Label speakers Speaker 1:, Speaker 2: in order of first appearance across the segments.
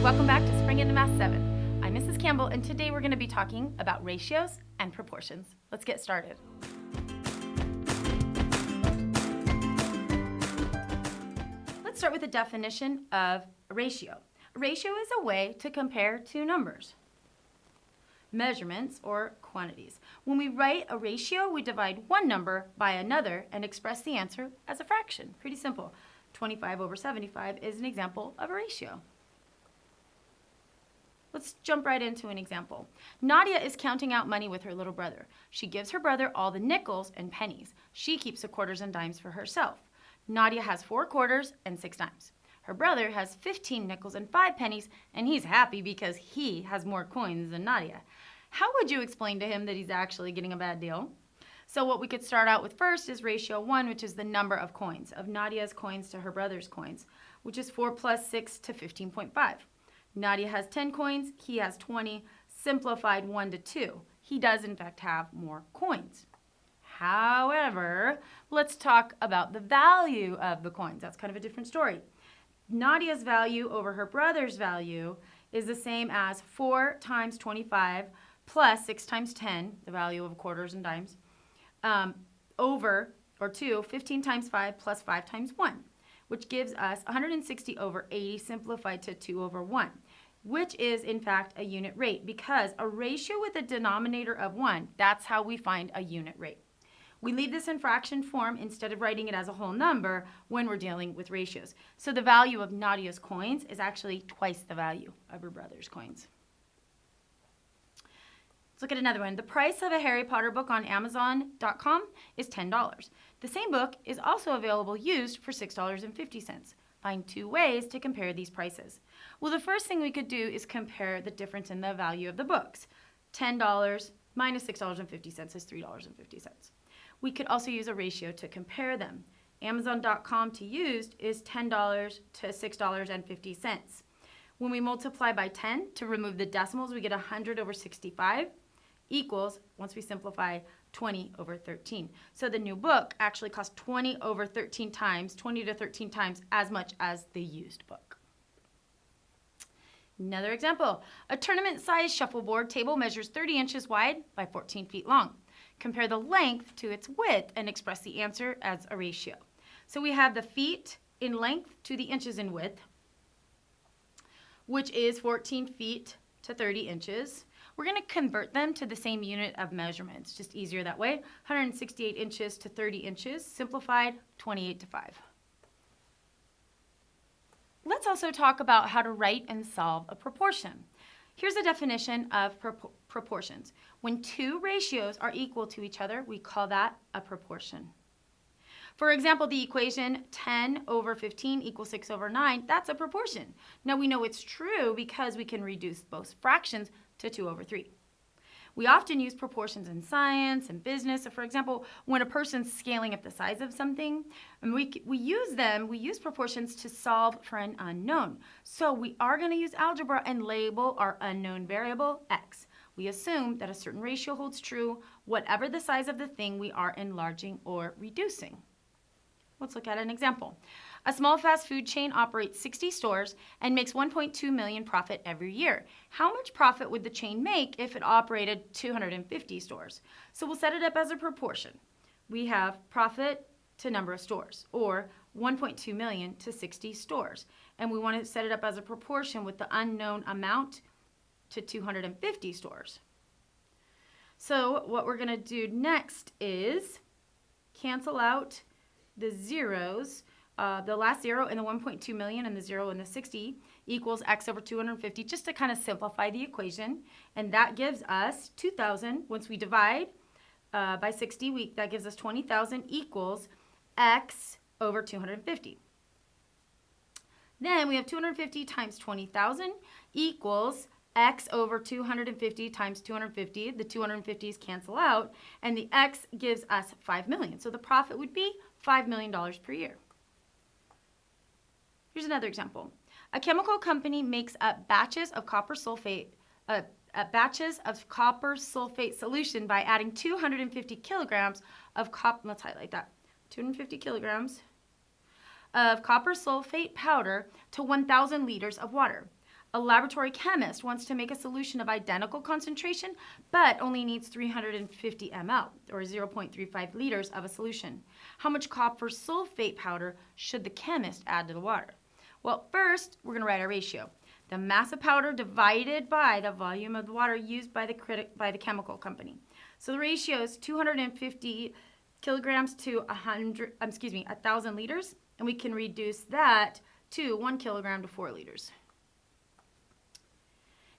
Speaker 1: Welcome back to Spring into Math 7. I'm Mrs. Campbell, and today we're going to be talking about ratios and proportions. Let's get started. Let's start with the definition of a ratio. A ratio is a way to compare two numbers, measurements, or quantities. When we write a ratio, we divide one number by another and express the answer as a fraction. Pretty simple. 25 over 75 is an example of a ratio. Let's jump right into an example. Nadia is counting out money with her little brother. She gives her brother all the nickels and pennies. She keeps the quarters and dimes for herself. Nadia has 4 quarters and 6 dimes. Her brother has 15 nickels and 5 pennies, and he's happy because he has more coins than Nadia. How would you explain to him that he's actually getting a bad deal? So what we could start out with first is ratio 1, which is the number of coins, of Nadia's coins to her brother's coins, which is 4 plus 6 to 15.5. Nadia has 10 coins, he has 20, simplified 1 to 2. He does in fact have more coins. However, let's talk about the value of the coins. That's kind of a different story. Nadia's value over her brother's value is the same as 4 times 25 plus 6 times 10, the value of quarters and dimes, over, or 2, 15 times 5 plus 5 times 1, which gives us 160 over 80 simplified to 2 over 1, which is in fact a unit rate, because a ratio with a denominator of 1, that's how we find a unit rate. We leave this in fraction form instead of writing it as a whole number when we're dealing with ratios. So the value of Nadia's coins is actually twice the value of her brother's coins. Let's look at another one. The price of a Harry Potter book on Amazon.com is $10. The same book is also available used for $6.50. Find 2 ways to compare these prices. Well, the first thing we could do is compare the difference in the value of the books. $10 minus $6.50 is $3.50. We could also use a ratio to compare them. Amazon.com to used is $10 to $6.50. When we multiply by 10 to remove the decimals, we get 100 over 65 equals, once we simplify, 20 over 13. So the new book actually costs 20 over 13 times, 20 to 13 times as much as the used book. Another example, a tournament-sized shuffleboard table measures 30 inches wide by 14 feet long. Compare the length to its width and express the answer as a ratio. So we have the feet in length to the inches in width, which is 14 feet to 30 inches. We're going to convert them to the same unit of measurements, just easier that way. 168 inches to 30 inches, simplified 28 to 5. Let's also talk about how to write and solve a proportion. Here's a definition of proportions. When 2 ratios are equal to each other, we call that a proportion. For example, the equation 10 over 15 equals 6 over 9, that's a proportion. Now we know it's true because we can reduce both fractions to 2 over 3. We often use proportions in science and business. So for example, when a person's scaling up the size of something, and we use proportions to solve for an unknown. So we are going to use algebra and label our unknown variable x. We assume that a certain ratio holds true, whatever the size of the thing we are enlarging or reducing. Let's look at an example. A small fast food chain operates 60 stores and makes 1.2 million profit every year. How much profit would the chain make if it operated 250 stores? So we'll set it up as a proportion. We have profit to number of stores, or 1.2 million to 60 stores. And we want to set it up as a proportion with the unknown amount to 250 stores. So what we're going to do next is cancel out the zeros. The last 0 in the 1.2 million and the 0 in the 60 equals x over 250, just to kind of simplify the equation. And that gives us 2,000. Once we divide by 60, that gives us 20,000 equals x over 250. Then we have 250 times 20,000 equals x over 250 times 250. The 250s cancel out, and the x gives us 5 million. So the profit would be $5 million per year. Here's another example. A chemical company makes up batches of copper sulfate solution by adding 250 kilograms of copper. Let's highlight that. 250 kilograms of copper sulfate powder to 1,000 liters of water. A laboratory chemist wants to make a solution of identical concentration, but only needs 350 ml, or 0.35 liters of a solution. How much copper sulfate powder should the chemist add to the water? Well, first, we're going to write our ratio. The mass of powder divided by the volume of the water used by the chemical company. So the ratio is 250 kilograms to 1,000 liters, and we can reduce that to 1 kilogram to 4 liters.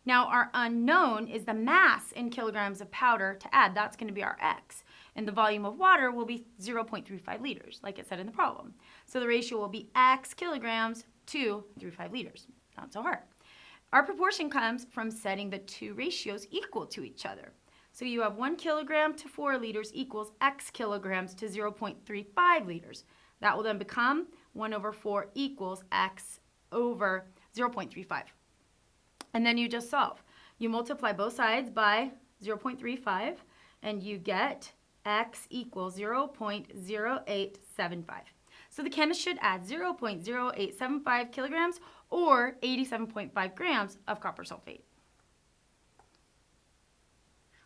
Speaker 1: Now our unknown is the mass in kilograms of powder to add. That's going to be our X. And the volume of water will be 0.35 liters, like it said in the problem. So the ratio will be X kilograms to 0.35 liters. Not so hard. Our proportion comes from setting the two ratios equal to each other. So you have 1 kilogram to 4 liters equals X kilograms to 0.35 liters. That will then become 1 over 4 equals X over 0.35. And then you just solve. You multiply both sides by 0.35 and you get X equals 0.0875. So the chemist should add 0.0875 kilograms or 87.5 grams of copper sulfate.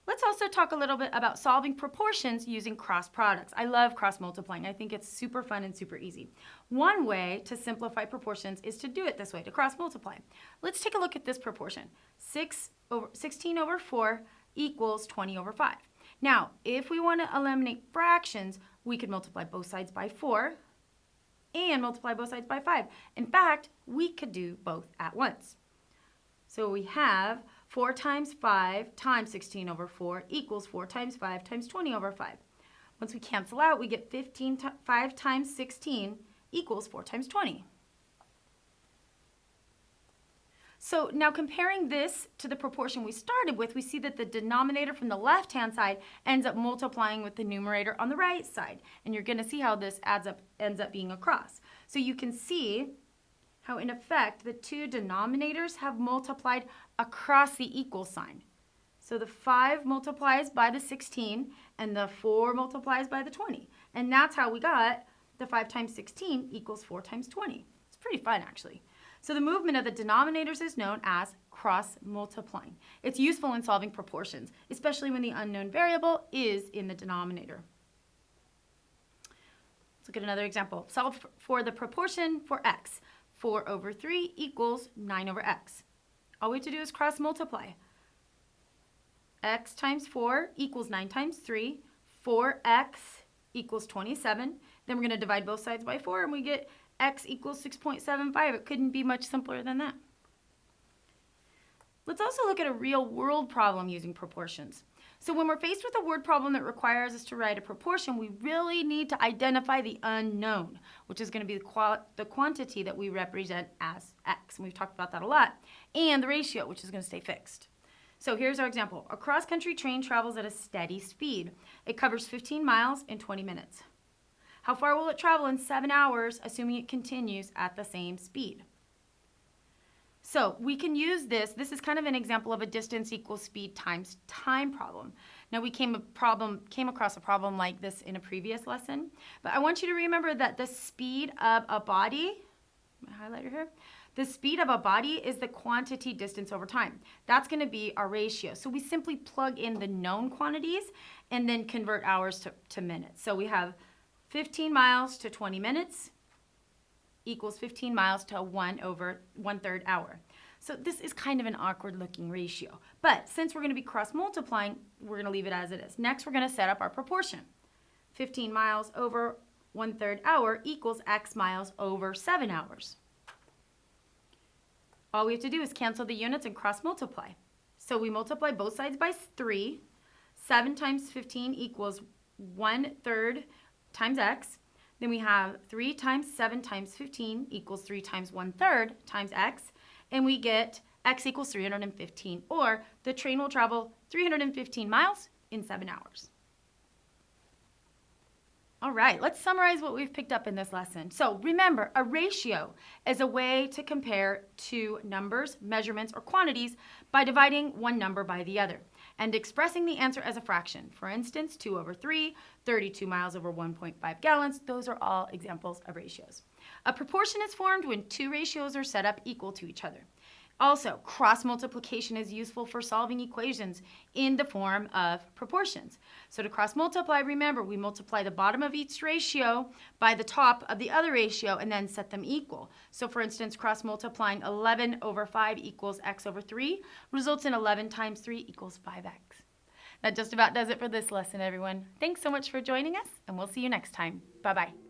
Speaker 1: Let's also talk a little bit about solving proportions using cross products. I love cross multiplying. I think it's super fun and super easy. One way to simplify proportions is to do it this way, to cross multiply. Let's take a look at this proportion. 16 over 4 equals 20 over 5. Now, if we want to eliminate fractions, we could multiply both sides by 4 and multiply both sides by 5. In fact, we could do both at once. So we have 4 times 5 times 16 over 4 equals 4 times 5 times 20 over 5. Once we cancel out, we get 5 times 16 equals 4 times 20. So now comparing this to the proportion we started with, we see that the denominator from the left-hand side ends up multiplying with the numerator on the right side. And you're going to see how this ends up being a cross. So you can see how in effect the two denominators have multiplied across the equal sign. So the 5 multiplies by the 16 and the 4 multiplies by the 20. And that's how we got the 5 times 16 equals 4 times 20. It's pretty fun actually. So the movement of the denominators is known as cross multiplying. It's useful in solving proportions, especially when the unknown variable is in the denominator. Let's look at another example. Solve for the proportion for x. 4 over 3 equals 9 over x. All we have to do is cross multiply. X times 4 equals 9 times 3. 4x equals 27. Then we're going to divide both sides by 4 and we get x equals 6.75. It couldn't be much simpler than that. Let's also look at a real world problem using proportions. So when we're faced with a word problem that requires us to write a proportion, we really need to identify the unknown, which is going to be the quantity that we represent as x. And we've talked about that a lot. And the ratio, which is going to stay fixed. So here's our example. A cross-country train travels at a steady speed. It covers 15 miles in 20 minutes. How far will it travel in 7 hours, assuming it continues at the same speed? So we can use this. This is kind of an example of a distance equals speed times time problem. Now we came across a problem like this in a previous lesson, but I want you to remember that the speed of a body, my highlighter here, the speed of a body is the quantity distance over time. That's going to be our ratio. So we simply plug in the known quantities and then convert hours to minutes. So we have 15 miles to 20 minutes equals 15 miles to 1/3 hour. So this is kind of an awkward looking ratio. But since we're going to be cross multiplying, we're going to leave it as it is. Next, we're going to set up our proportion. 15 miles over 1/3 hour equals x miles over 7 hours. All we have to do is cancel the units and cross multiply. So we multiply both sides by 3. 7 times 15 equals 1/3 times x. Then we have 3 times 7 times 15 equals 3 times 1/3 times x. And we get x equals 315. Or the train will travel 315 miles in 7 hours. All right, let's summarize what we've picked up in this lesson. So remember, a ratio is a way to compare two numbers, measurements, or quantities by dividing one number by the other and expressing the answer as a fraction. For instance, 2 over 3, 32 miles over 1.5 gallons. Those are all examples of ratios. A proportion is formed when two ratios are set up equal to each other. Also, cross multiplication is useful for solving equations in the form of proportions. So to cross multiply, remember, we multiply the bottom of each ratio by the top of the other ratio and then set them equal. So for instance, cross multiplying 11 over 5 equals x over 3 results in 11 times 3 equals 5x. That just about does it for this lesson, everyone. Thanks so much for joining us, and we'll see you next time. Bye-bye.